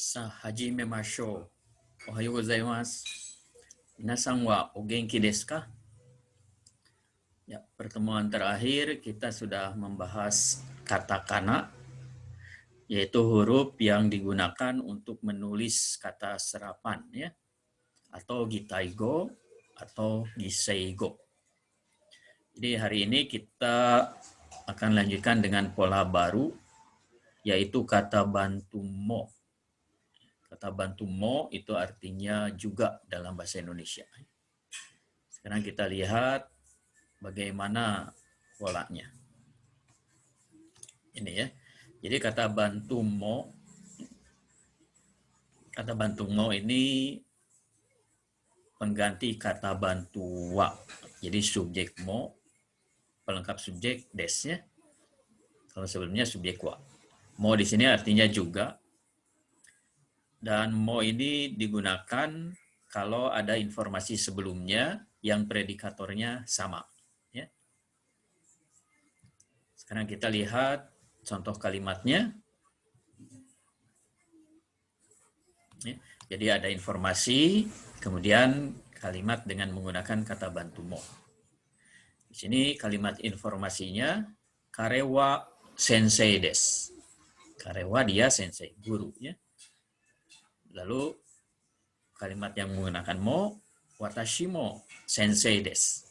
さあ、始めましょう。おはようございます。皆さんはお元気ですか? Ya, pertemuan terakhir kita sudah membahas katakana, yaitu huruf yang digunakan untuk menulis kata serapan, ya, atau gitaigo atau giseigo. Jadi hari ini kita akan lanjutkan dengan pola baru, yaitu kata bantu mo. Kata bantu mo itu artinya juga dalam bahasa Indonesia. Sekarang kita lihat bagaimana polanya. Ini ya. Jadi kata bantu mo ini pengganti kata bantu wa. Jadi subjek mo, pelengkap subjek des ya. Kalau sebelumnya subjek wa. Mo di sini artinya juga. Dan mo ini digunakan kalau ada informasi sebelumnya yang predikatornya sama. Ya. Sekarang kita lihat contoh kalimatnya. Ya. Jadi ada informasi, kemudian kalimat dengan menggunakan kata bantu mo. Di sini kalimat informasinya karewa sensei des. Karewa dia sensei, guru ya. Lalu kalimat yang menggunakan mo, watashi mo sensei des.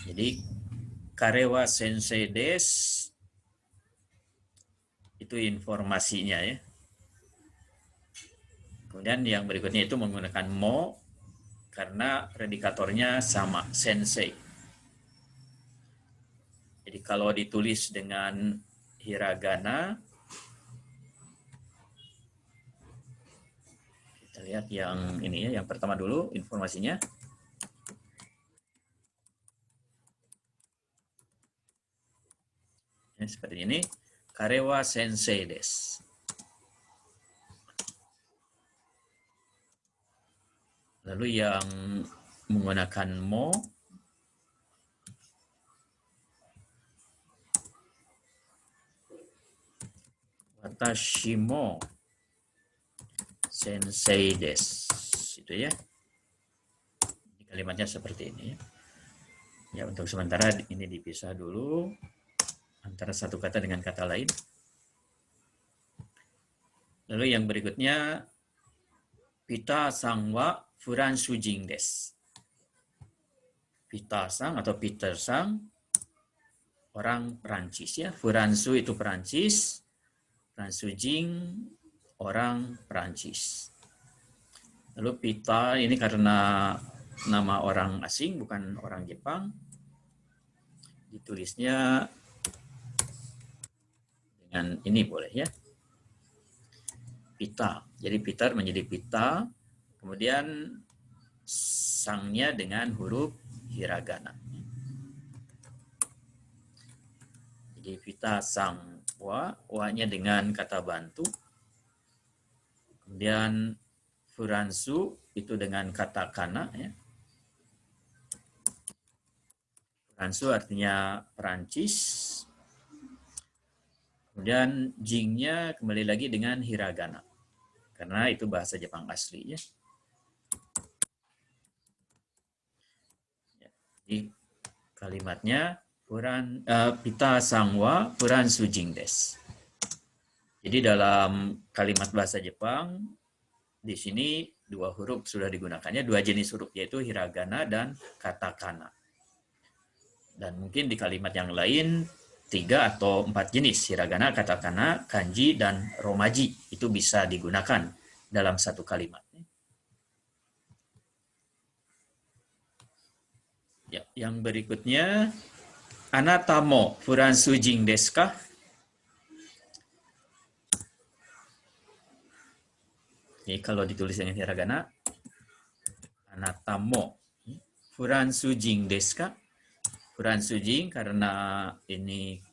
Jadi karewa sensei des itu informasinya ya. Kemudian yang berikutnya itu menggunakan mo karena predikatornya sama, sensei. Jadi kalau ditulis dengan hiragana, kita lihat yang ini ya, yang pertama dulu informasinya. Ya, seperti ini, karewa sensei des. Lalu yang menggunakan mo, watashi mo sensei des. Itu ya. Kalimatnya seperti ini. Ya, untuk sementara ini dipisah dulu antara satu kata dengan kata lain. Lalu yang berikutnya, Pita sang wa furan sujing des. Pita sang atau Peter sang, orang Perancis ya. Furansu itu Perancis, Fransujing orang Perancis. Lalu Pita ini karena nama orang asing, bukan orang Jepang. Ditulisnya dengan ini boleh ya. Pita. Jadi Peter menjadi Pita. Kemudian sangnya dengan huruf hiragana. Jadi Pita sang wa-nya dengan kata bantu. Kemudian furansu itu dengan kata kana ya. Furansu artinya Perancis. Kemudian jingnya kembali lagi dengan hiragana. Karena itu bahasa Jepang asli ya. Jadi kalimatnya Pita sangwa furan sujing des. Jadi dalam kalimat bahasa Jepang di sini dua huruf sudah digunakannya, dua jenis huruf yaitu hiragana dan katakana. Dan mungkin di kalimat yang lain 3 atau 4 jenis hiragana, katakana, kanji dan romaji itu bisa digunakan dalam satu kalimat. Ya, yang berikutnya anata mo furan sujing desu ka? Jadi kalau ditulis dengan hiragana, anata mo furan sujing desu ka? Furan sujing karena ini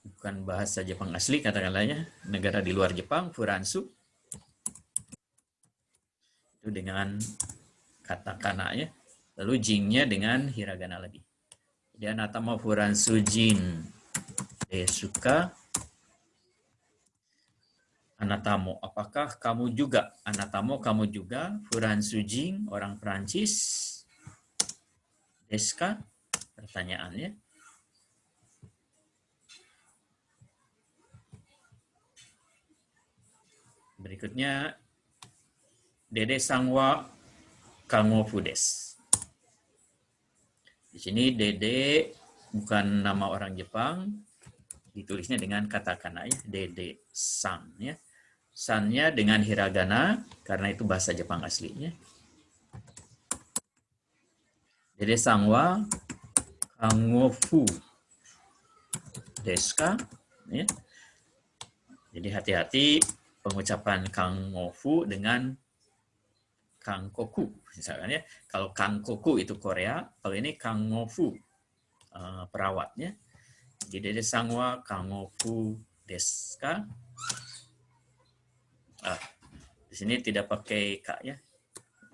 bukan bahasa Jepang asli, katakanlah negara di luar Jepang, furansu itu dengan katakana ya. Lalu jingnya dengan hiragana lagi. Jadi anata mo furansu jin desu ka? Anatamo, apakah kamu juga? Anatamo, kamu juga. Furansujing, orang Perancis. Deska, pertanyaannya. Berikutnya, Dede Sangwa Kango Fudes. Di sini Dede bukan nama orang Jepang, ditulisnya dengan katakana ya, Dede Sang ya. Sannya dengan hiragana karena itu bahasa Jepang aslinya. Dede Sangwa Kango Fu Deska ya. Jadi hati-hati pengucapan Kango Fu dengan Kangkoku misalnya. Kalau Kangkoku itu Korea, kalau ini Kangofu perawatnya. Jadi Dede Sangwa Kangofu Deska. Di sini tidak pakai K ya.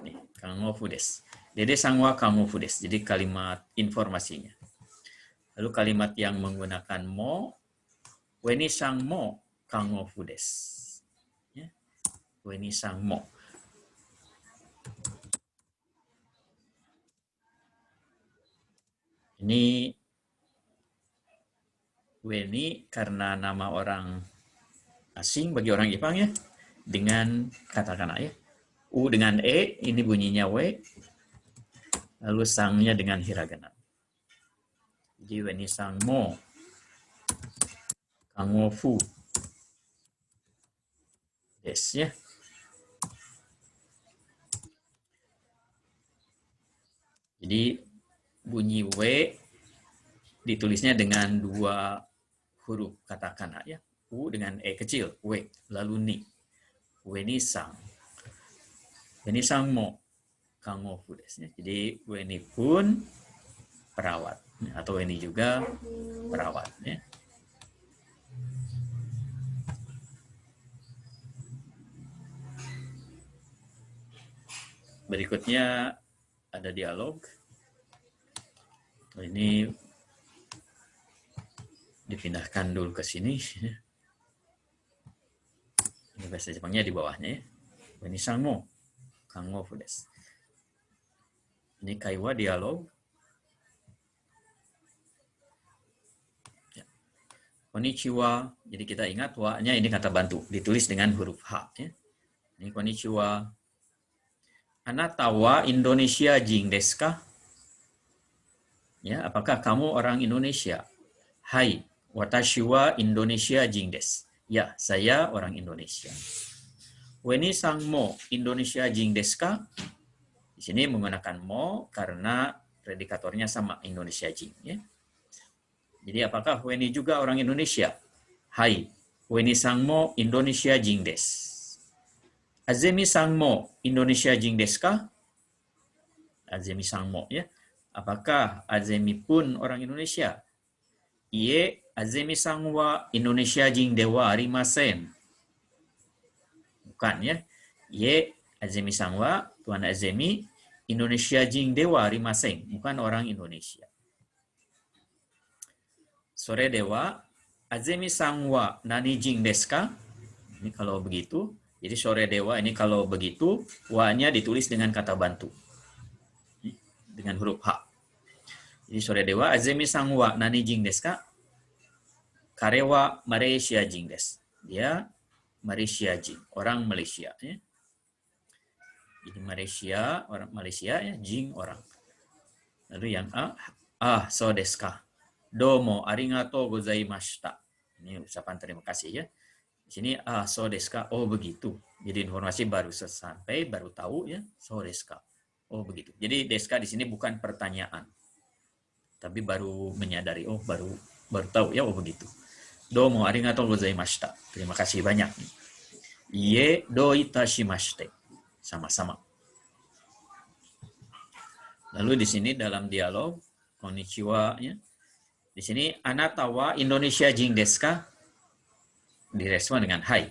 Nih, Kangofu Des. Dede Sangwa Kangofu Des. Jadi kalimat informasinya. Lalu kalimat yang menggunakan mo, Weni sang mo Kangofu Des. Ya. Weni sang mo. Ini Weni karena nama orang asing bagi orang Jepang ya, dengan katakana ya. U dengan E, ini bunyinya W, lalu sangnya dengan hiragana. Jadi Weni sang mo Kangofu des ya. Jadi bunyi W ditulisnya dengan dua huruf katakana ya. U dengan E kecil, W, lalu ni. Weni sang. Weni sang mo Kangofu des. Jadi Weni pun perawat atau Weni juga perawat ya. Berikutnya ada dialog. Ini dipindahkan dulu ke sini. Ini bahasa Jepangnya di bawahnya ya. Weni sang mo Kangofu des. Ini kaiwa dialog. Ya. Konnichiwa. Jadi kita ingat wa-nya ini kata bantu, ditulis dengan huruf H ya. Ini konnichiwa. Anata wa Indonesia jing desu ka? Ya, apakah kamu orang Indonesia? Hai, watashi wa Indonesia jing desu. Ya, saya orang Indonesia. Weni sang mo Indonesia jing desu ka? Di sini menggunakan mo karena predikatornya sama Indonesia jing ya. Jadi apakah Weni juga orang Indonesia? Hai, Weni sang mo Indonesia jing desu. Azemi sang mo Indonesia jing desu ka? Azemi sang mo ya. Apakah Azemi pun orang Indonesia? Iye, Azemi sang wa Indonesia jing de wa arimasen. Bukan ya. Iye, Azemi sang wa, Tuan Azemi, Indonesia jing de wa arimasen. Bukan orang Indonesia. Sore dewa, Azemi sang wa nani jing desu ka? Ini kalau begitu. Jadi sore dewa ini kalau begitu, wa-nya ditulis dengan kata bantu. Dengan huruf H. Jadi sore dewa, Azemi sang wa nani jing desu ka? Karewa Malaysia jing desu. Dia Malaysia jing, orang Malaysia. Ya. Jadi Malaysia, orang Malaysia, ya, jing orang. Lalu yang A, so desu ka? Domo arigatou gozaimashita. Ini ucapan terima kasih ya. Di sini so desu ka? Oh begitu. Jadi informasi baru sampai, baru tahu ya, so desu ka? Oh begitu. Jadi desu ka di sini bukan pertanyaan. Tapi baru menyadari, oh baru tahu ya, oh begitu. Domo arigatou gozaimashita. Terima kasih banyak. Iye do itashimashite. Sama-sama. Lalu di sini dalam dialog konnichiwa ya. Di sini anata wa Indonesia jing desu ka? Direspon dengan hai.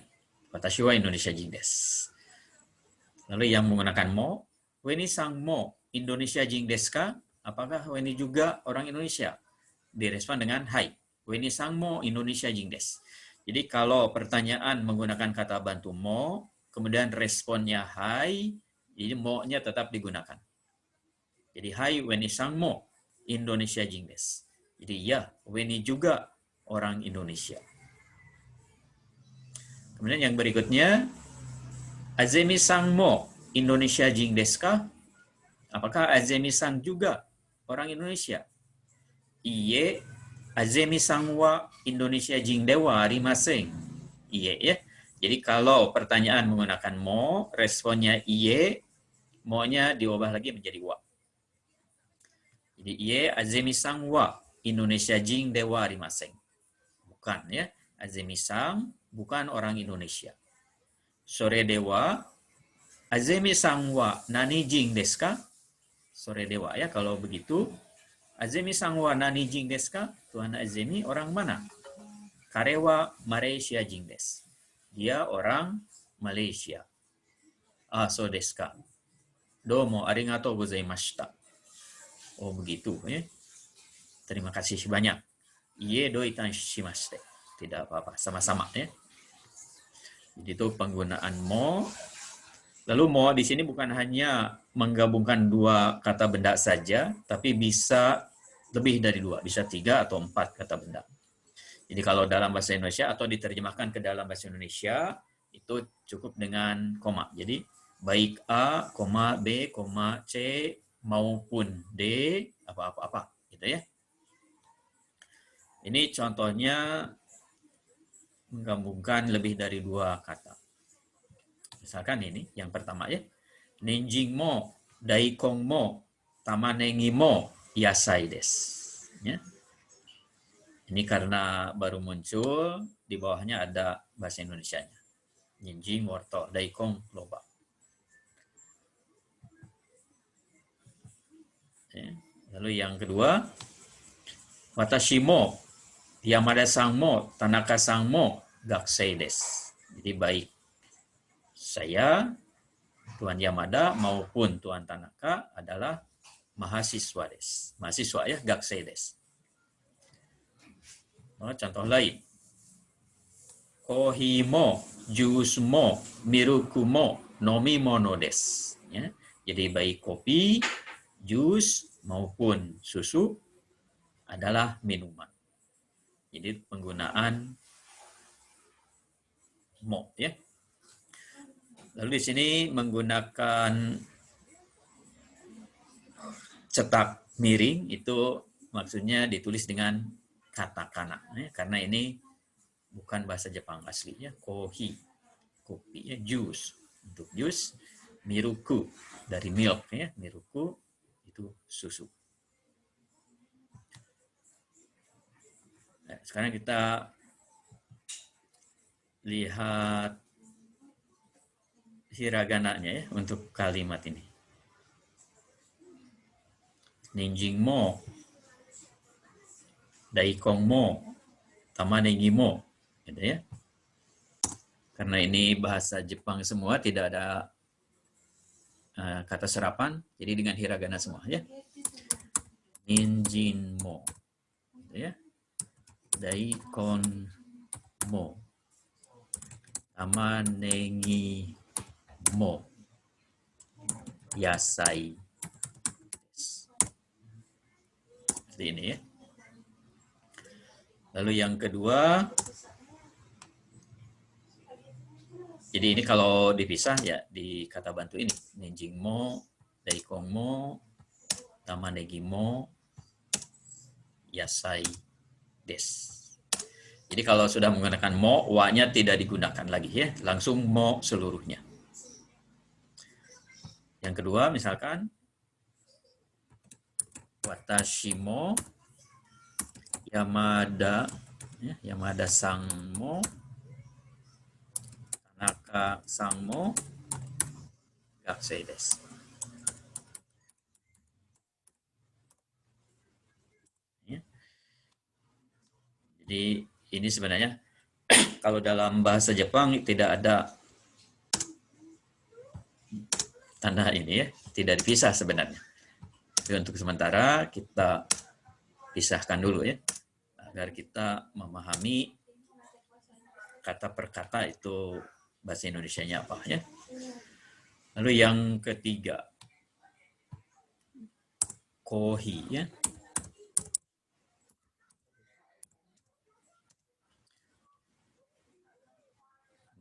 Watashi wa Indonesia jing desu. Lalu yang menggunakan mo, Weni sang mo Indonesia jing desu ka? Apakah Weni juga orang Indonesia? Direspon dengan hai. Weni sang mo Indonesia jing desu. Jadi kalau pertanyaan menggunakan kata bantu mo, kemudian responnya hai, jadi mo-nya tetap digunakan. Jadi hai weni sang mo, Indonesia jing desu. Jadi ya, weni juga orang Indonesia. Kemudian yang berikutnya, Azemi sang mo, Indonesia jing desu ka? Apakah Azemi sang juga orang Indonesia? Iye, Azemi sang wa Indonesia jing dewa arimaseng. Iye ya. Jadi kalau pertanyaan menggunakan mo, responnya iye, mo-nya diubah lagi menjadi wa. Jadi iye Azemi sang wa Indonesia jing dewa arimaseng. Bukan ya. Azemi sang bukan orang Indonesia. Sore dewa Azemi sang wa nani jing desu ka? Sore dewa ya, kalau begitu Azemi sang wa nani jing desu ka? Tuan Azemi orang mana? Karewa Malaysia jing desu. Dia orang Malaysia. Ah, so desu ka. Domo arigatou gozaimashita. Oh, begitu ya. Terima kasih banyak. Iye doitan shimashite. Tidak apa-apa, sama-sama ya. Jadi itu penggunaan mo. Lalu mo di sini bukan hanya menggabungkan dua kata benda saja, tapi bisa lebih dari dua, bisa 3 atau 4 kata benda. Jadi kalau dalam bahasa Indonesia atau diterjemahkan ke dalam bahasa Indonesia, itu cukup dengan koma. Jadi baik A, B, C, maupun D, apa-apa, gitu ya. Ini contohnya menggabungkan lebih dari 2 kata. Misalkan ini, yang pertama ya. Nenjing mo, daikong mo, tamanegi mo, yasai desu. Ya. Ini karena baru muncul, di bawahnya ada bahasa Indonesianya. Nenjing, wortel, daikong, loba. Ya. Lalu yang kedua, watashi mo, Yamada sang mo, Tanaka sang mo, gakusei desu. Jadi baik saya, Tuan Yamada maupun Tuan Tanaka adalah mahasiswa desu. Mahasiswa ya, gakusei desu. Oh, contoh lain. Kohi mo, jus mo, miruku mo, nomimono desu. Ya. Jadi baik kopi, jus maupun susu adalah minuman. Jadi penggunaan mo ya. Lalu di sini menggunakan cetak miring itu maksudnya ditulis dengan katakana ya, karena ini bukan bahasa Jepang aslinya. Kohi, kopi ya, jus untuk jus, miruku dari milk ya, miruku itu susu. Nah, sekarang kita lihat hiragananya ya untuk kalimat ini. Nenjing mo, daikong mo, tamanegi mo, gitu ya. Karena ini bahasa Jepang semua, tidak ada kata serapan, jadi dengan hiragana semua ya. Ninjin mo, gitu ya. Daikon mo, tamanegi mo, yasai. Seperti ini ya. Lalu yang kedua, jadi ini kalau dipisah ya di kata bantu ini. Nenjing mo, daikong mo, tamanegi mo, yasai des. Jadi kalau sudah menggunakan mo, wa-nya tidak digunakan lagi ya. Langsung mo seluruhnya. Yang kedua misalkan, watashi mo, Yamada, ya, Yamada sang mo, Tanaka sang mo, gakusei desu. Ya. Jadi ini sebenarnya kalau dalam bahasa Jepang tidak ada tanda ini ya, tidak dipisah sebenarnya. Tapi untuk sementara kita pisahkan dulu ya, agar kita memahami kata per kata itu bahasa Indonesianya apa ya. Lalu yang ketiga, kohi ya.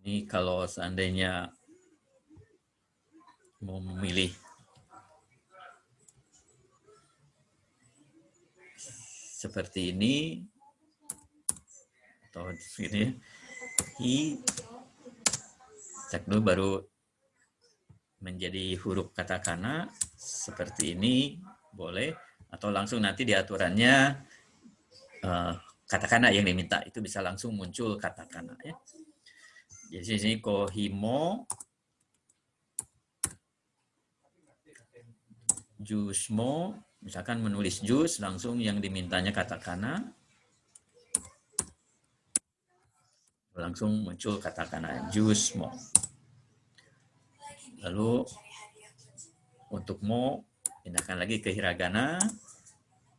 Ini kalau seandainya mau memilih seperti ini atau ini, cek dulu baru menjadi huruf katakana seperti ini boleh, atau langsung nanti di aturannya katakana yang diminta itu bisa langsung muncul katakana ya. Jadi di sini kohimo, jusmo, misalkan menulis jus langsung yang dimintanya katakana, langsung muncul katakana jusmo. Lalu untuk mo pindahkan lagi ke hiragana,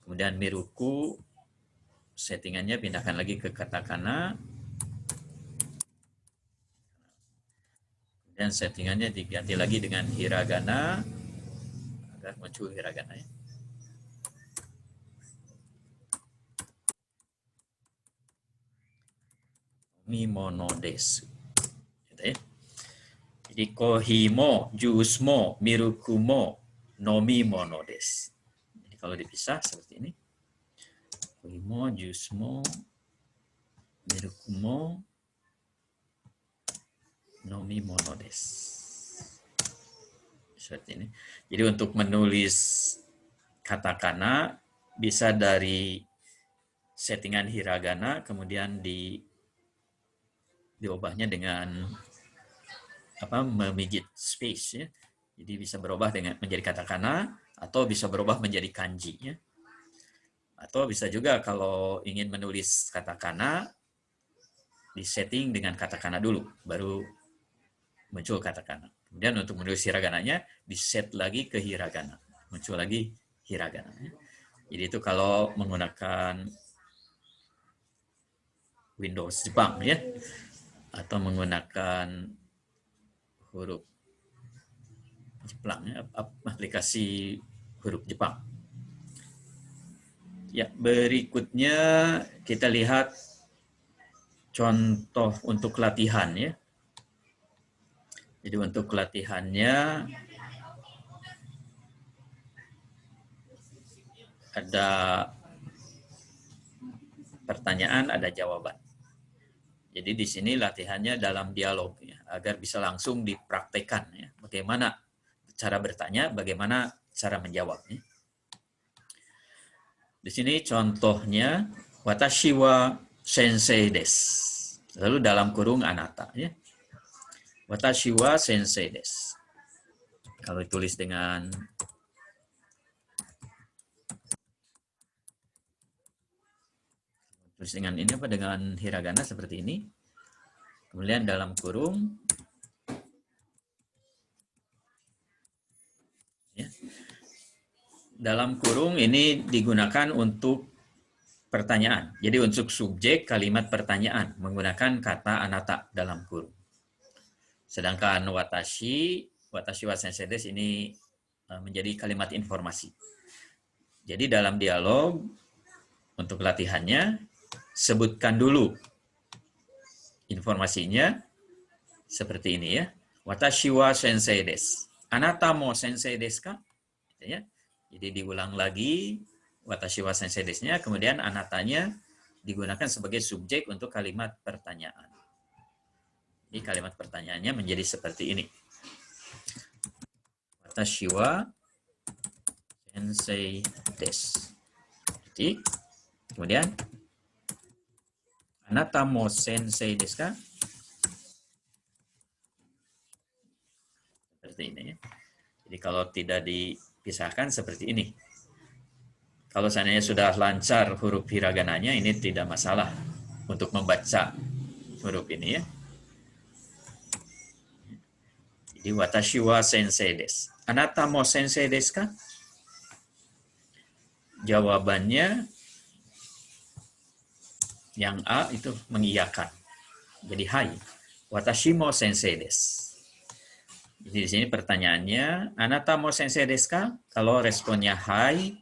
kemudian miruku settingannya pindahkan lagi ke katakana, dan settingannya diganti lagi dengan hiragana agar muncul hiragana ya. Mimono desu. Gitu ya. Jadi kohimo, jusmo, mirukumo, nomimono desu. Jadi kalau dipisah seperti ini. Kohimo, jusmo, mirukumo, nomimono desu. Seperti ini. Jadi untuk menulis katakana bisa dari settingan hiragana kemudian diubahnya dengan memijit space ya. Jadi bisa berubah dengan menjadi katakana atau bisa berubah menjadi kanji ya. Atau bisa juga kalau ingin menulis katakana di setting dengan katakana dulu baru muncul katakana. Kemudian untuk menulis hiragananya di set lagi ke hiragana, muncul lagi hiragana ya. Jadi itu kalau menggunakan Windows Jepang ya, atau menggunakan huruf Jepang ya, aplikasi huruf Jepang. Ya, berikutnya kita lihat contoh untuk latihan ya. Jadi untuk latihannya ada pertanyaan, ada jawaban. Jadi di sini latihannya dalam dialog ya, agar bisa langsung dipraktekkan ya. Bagaimana cara bertanya, bagaimana cara menjawabnya. Di sini contohnya watashi wa sensei desu. Lalu dalam kurung anata ya. Watashi wa sensei desu. Kalau ditulis dengan ini apa, dengan hiragana seperti ini. Kemudian dalam kurung ya. Dalam kurung ini digunakan untuk pertanyaan. Jadi untuk subjek kalimat pertanyaan menggunakan kata anata dalam kurung. Sedangkan watashi wa sensei desu ini menjadi kalimat informasi. Jadi dalam dialog untuk latihannya sebutkan dulu informasinya seperti ini ya. Watashi wa sensei desu. Anata mo sensei desu ka? Ya. Jadi diulang lagi watashi wa sensei desu-nya, kemudian anatanya digunakan sebagai subjek untuk kalimat pertanyaan. Ini kalimat pertanyaannya menjadi seperti ini. Watashi wa sensei desu. Jadi, kemudian anata mo sensei desu ka? Seperti ini ya. Jadi kalau tidak dipisahkan seperti ini. Kalau seandainya sudah lancar huruf hiragananya, ini tidak masalah untuk membaca huruf ini ya. Jadi watashi wa sensei desu. Anata mo sensei desu ka? Jawabannya yang A itu mengiyakan. Jadi hai. Watashi mo sensei desu. Jadi di sini pertanyaannya, anata mo sensei desu ka? Kalau responnya hai,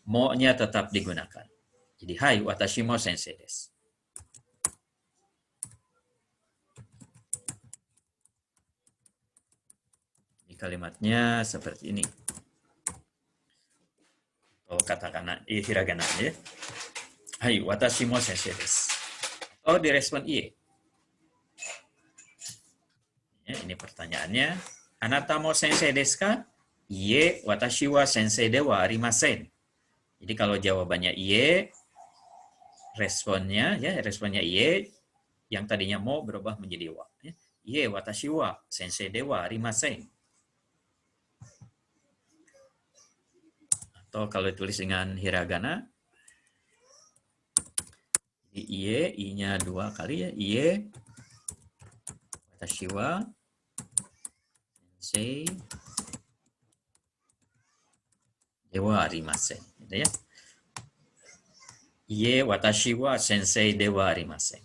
mo-nya tetap digunakan. Jadi hai, watashi mo sensei desu. Ini kalimatnya seperti ini. Kalau katakana, hiragana ya. Hai, watashi mo sensei desu. Oh, direspon iye. Ya, ini pertanyaannya. Anata mo sensei desu ka? Iye, watashi wa sensei de wa arimasen. Jadi kalau jawabannya iye, responnya iye, yang tadinya mo berubah menjadi wa. Iye, watashi wa sensei de wa arimasen. Atau kalau ditulis dengan hiragana, iye, i-nya 2 kali ya. Iye, watashi wa sensei dewa arimasen, gitu ya. Iye watashi wa sensei dewa arimasen.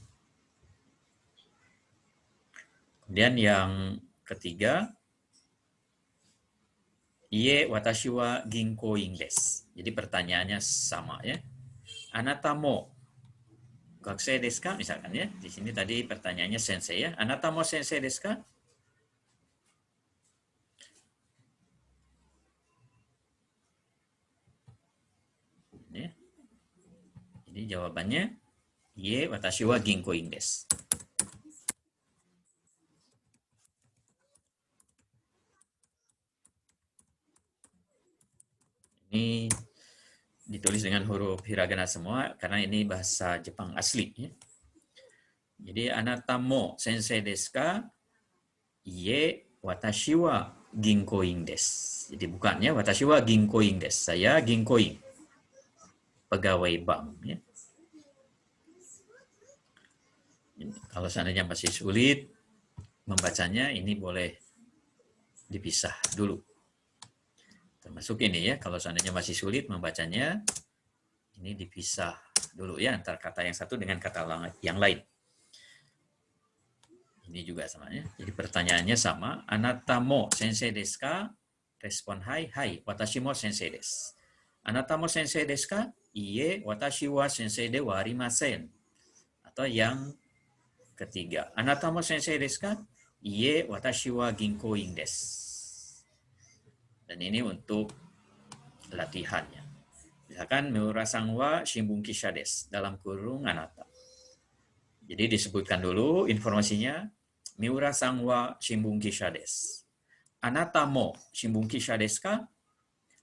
Kemudian yang ketiga, iye watashi wa ginkoin desu. Jadi pertanyaannya sama ya. Anata mo gakusei desu ka? Misalkan ya. Di sini tadi pertanyaannya sensei ya. Anata mo sensei desu ka? Ya. Jadi jawabannya iye watashi wa ginkoin desu. Ini ditulis dengan huruf hiragana semua karena ini bahasa Jepang asli ya. Jadi anata mo sensei desu ka? Iye watashi wa ginkoin desu. Jadi bukannya watashi wa ginkoin desu. Saya ginkoin. Pegawai bank ya. Kalau seandainya masih sulit membacanya, ini boleh dipisah dulu. Termasuk ini ya, kalau seandainya masih sulit membacanya, ini dipisah dulu ya antara kata yang satu dengan kata yang lain. Ini juga sama ya. Jadi pertanyaannya sama. Anata mo sensei desu ka? Respon hai, hai. Watashi mo sensei desu. Anata mo sensei desu ka? Iye, watashi wa sensei de wa arimasen. Atau yang ketiga. Anata mo sensei desu ka? Iye, watashi wa ginkoin desu. Dan ini untuk latihannya. Misalkan Miura-san wa shimbun-kisha desu. Dalam kurung anata. Jadi disebutkan dulu informasinya. Miura-san wa shimbun-kisha desu. Anata mo shimbun-kisha desu ka?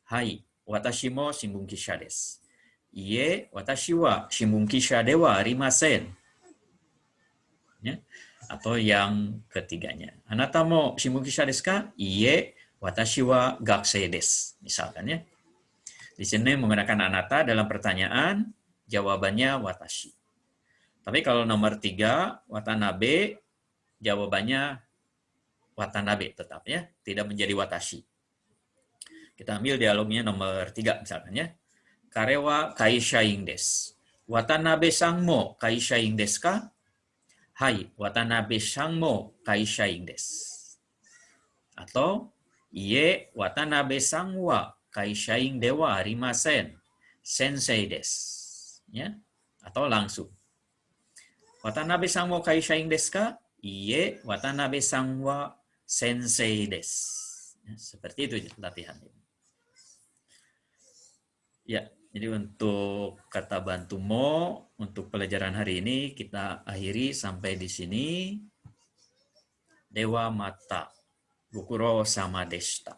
Hai, watashi mo shimbun-kisha desu. Iye, watashi wa shimbun-kisha de wa arimasen. Ya. Atau yang ketiganya. Anata mo shimbun-kisha desu ka? Iye, watashi wa gakusei desu. Misalkan ya. Di sini menggunakan anata dalam pertanyaan, jawabannya watashi. Tapi kalau nomor 3, watanabe, jawabannya watanabe tetap ya, tidak menjadi watashi. Kita ambil dialognya nomor 3 misalkan ya. Kare wa kaishain desu. Watanabe-san mo kaishain desu ka? Hai, watanabe-san mo kaishain desu. Atau, iye, watanabe-san wa kaishain de wa arimasen. Sensei desu. Ya. Atau langsung. Watanabe-san mo kaishain desu ka? Iye, watanabe-san wa sensei desu. Ya, seperti itu latihannya. Ya, jadi untuk kata bantu mo, untuk pelajaran hari ini kita akhiri sampai di sini. Dewa mata. Gokuro sama deshita.